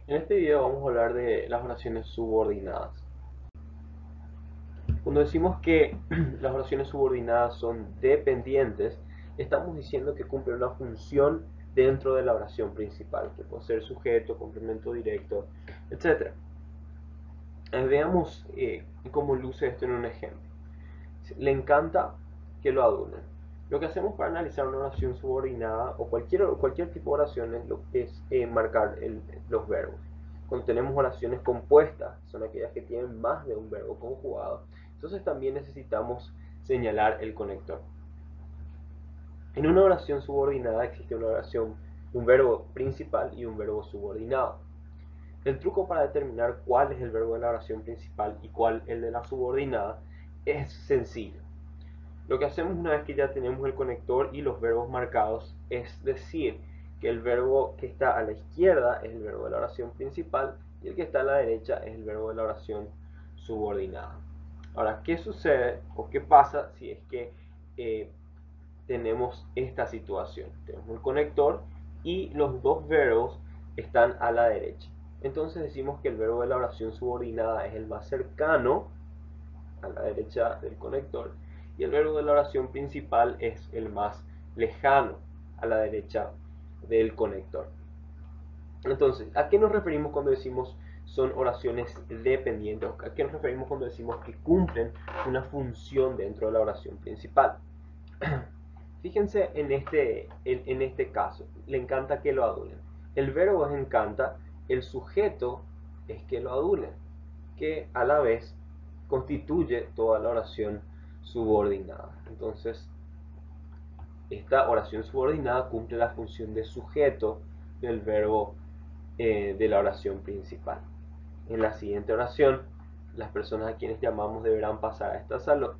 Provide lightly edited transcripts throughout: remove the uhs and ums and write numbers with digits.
En este video vamos a hablar de las oraciones subordinadas. Cuando decimos que las oraciones subordinadas son dependientes, estamos diciendo que cumplen una función dentro de la oración principal, que puede ser sujeto, complemento directo, etc. Veamos cómo luce esto en un ejemplo. Le encanta que lo adulen. Lo que hacemos para analizar una oración subordinada o cualquier tipo de oración es marcar los verbos. Cuando tenemos oraciones compuestas, son aquellas que tienen más de un verbo conjugado, entonces también necesitamos señalar el conector. En una oración subordinada existe un verbo principal y un verbo subordinado. El truco para determinar cuál es el verbo de la oración principal y cuál el de la subordinada es sencillo. Lo que hacemos una vez que ya tenemos el conector y los verbos marcados es decir que el verbo que está a la izquierda es el verbo de la oración principal y el que está a la derecha es el verbo de la oración subordinada. Ahora, ¿qué sucede o qué pasa si es que tenemos esta situación? Tenemos el conector y los dos verbos están a la derecha. Entonces decimos que el verbo de la oración subordinada es el más cercano a la derecha del conector y el verbo de la oración principal es el más lejano a la derecha del conector. Entonces, ¿a qué nos referimos cuando decimos son oraciones dependientes? ¿A qué nos referimos cuando decimos que cumplen una función dentro de la oración principal? Fíjense en este caso, le encanta que lo adulen. El verbo es encanta, el sujeto es que lo adulen, que a la vez constituye toda la oración subordinada. Entonces, esta oración subordinada cumple la función de sujeto del verbo de la oración principal. En la siguiente oración, las personas a quienes llamamos deberán pasar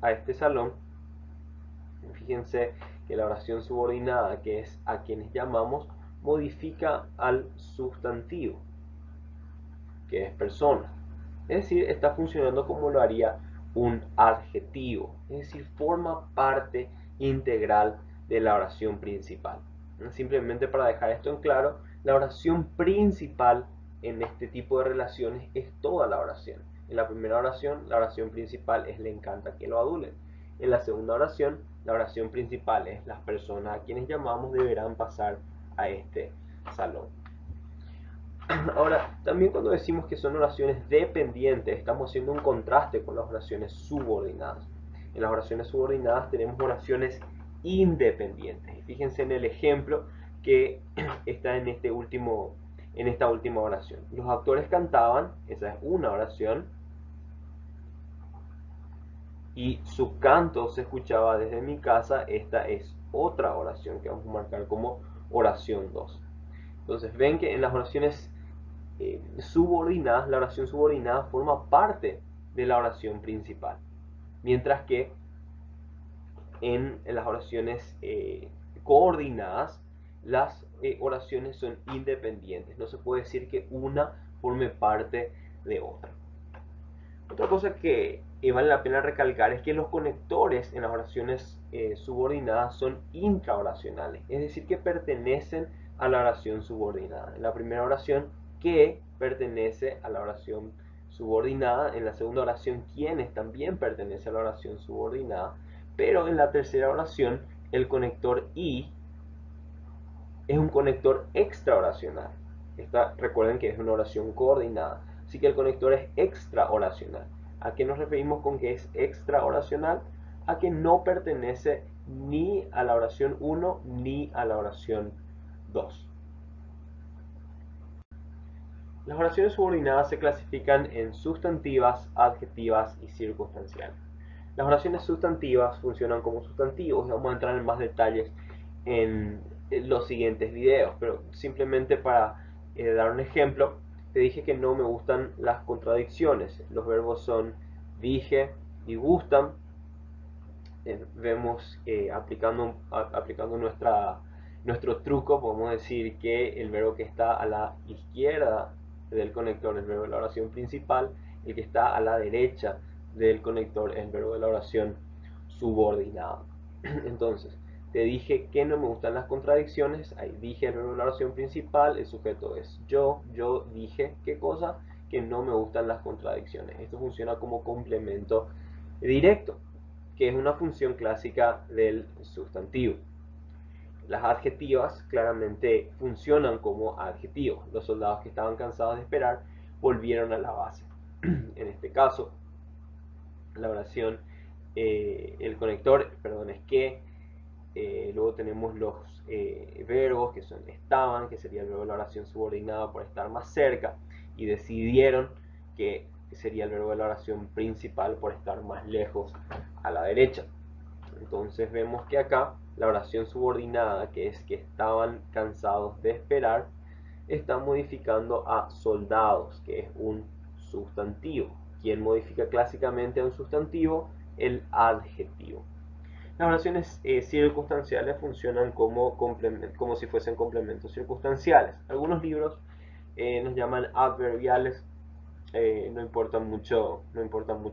a este salón. Fíjense que la oración subordinada, que es a quienes llamamos, modifica al sustantivo, que es persona. Es decir, está funcionando como lo haría un adjetivo. Es decir, forma parte integral de la oración principal. Simplemente para dejar esto en claro, la oración principal en este tipo de relaciones es toda la oración. En la primera oración, la oración principal es le encanta que lo adulen. En la segunda oración, la oración principal es las personas a quienes llamamos deberán pasar a este salón. Ahora, también cuando decimos que son oraciones dependientes, estamos haciendo un contraste con las oraciones subordinadas. En las oraciones subordinadas tenemos oraciones independientes. Y fíjense en el ejemplo que está en esta última oración. Los actores cantaban, esa es una oración, y su canto se escuchaba desde mi casa, esta es otra oración que vamos a marcar como oración 2. Entonces ven que en las oraciones subordinadas, la oración subordinada forma parte de la oración principal, mientras que en las oraciones coordinadas, las oraciones son independientes, no se puede decir que una forme parte de otra. Otra cosa que vale la pena recalcar es que los conectores en las oraciones subordinadas son intraoracionales, es decir, que pertenecen a la oración subordinada. En la primera oración, que pertenece a la oración subordinada. En la segunda oración, quienes también pertenece a la oración subordinada. Pero en la tercera oración, el conector y es un conector extraoracional. Recuerden que es una oración coordinada. Así que el conector es extraoracional. ¿A qué nos referimos con que es extraoracional? A que no pertenece ni a la oración 1 ni a la oración 2. Las oraciones subordinadas se clasifican en sustantivas, adjetivas y circunstanciales. Las oraciones sustantivas funcionan como sustantivos y vamos a entrar en más detalles en los siguientes videos, pero simplemente para dar un ejemplo, te dije que no me gustan las contradicciones. Los verbos son dije y gustan. Vemos aplicando nuestro truco, podemos decir que el verbo que está a la izquierda del conector es el verbo de la oración principal, el que está a la derecha del conector es el verbo de la oración subordinada. Entonces, te dije que no me gustan las contradicciones, ahí dije el verbo de la oración principal, el sujeto es yo dije qué cosa, que no me gustan las contradicciones. Esto funciona como complemento directo, que es una función clásica del sustantivo. Las adjetivas claramente funcionan como adjetivos. Los soldados que estaban cansados de esperar volvieron a la base. En este caso, la oración, el conector, perdón, es que. Luego tenemos los verbos que son estaban, que sería el verbo de la oración subordinada por estar más cerca, y decidieron, que sería el verbo de la oración principal por estar más lejos a la derecha. Entonces vemos que acá la oración subordinada, que es que estaban cansados de esperar, está modificando a soldados, que es un sustantivo. ¿Quién modifica clásicamente a un sustantivo? El adjetivo. Las oraciones circunstanciales funcionan como si fuesen complementos circunstanciales. Algunos libros nos llaman adverbiales. No importa mucho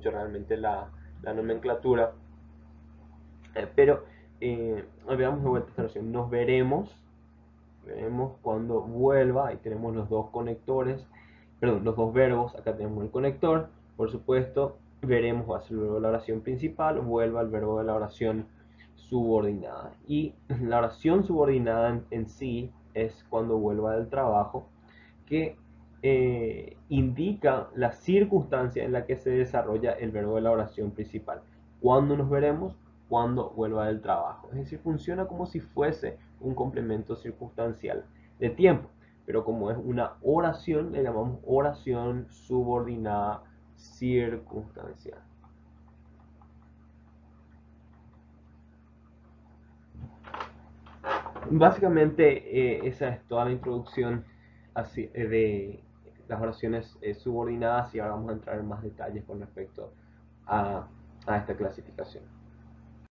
realmente la nomenclatura. Pero veamos de vuelta esta oración. Veremos cuando vuelva. Ahí tenemos los dos conectores, perdón, los dos verbos. Acá tenemos el conector, por supuesto. Veremos, va a ser el verbo de la oración principal, vuelva al verbo de la oración subordinada. Y la oración subordinada en sí es cuando vuelva del trabajo, que indica la circunstancia en la que se desarrolla el verbo de la oración principal. ¿Cuándo nos veremos? Cuando vuelva del trabajo. Es decir, funciona como si fuese un complemento circunstancial de tiempo. Pero como es una oración, le llamamos oración subordinada circunstancial. Básicamente esa es toda la introducción de las oraciones subordinadas, y ahora vamos a entrar en más detalles con respecto a esta clasificación.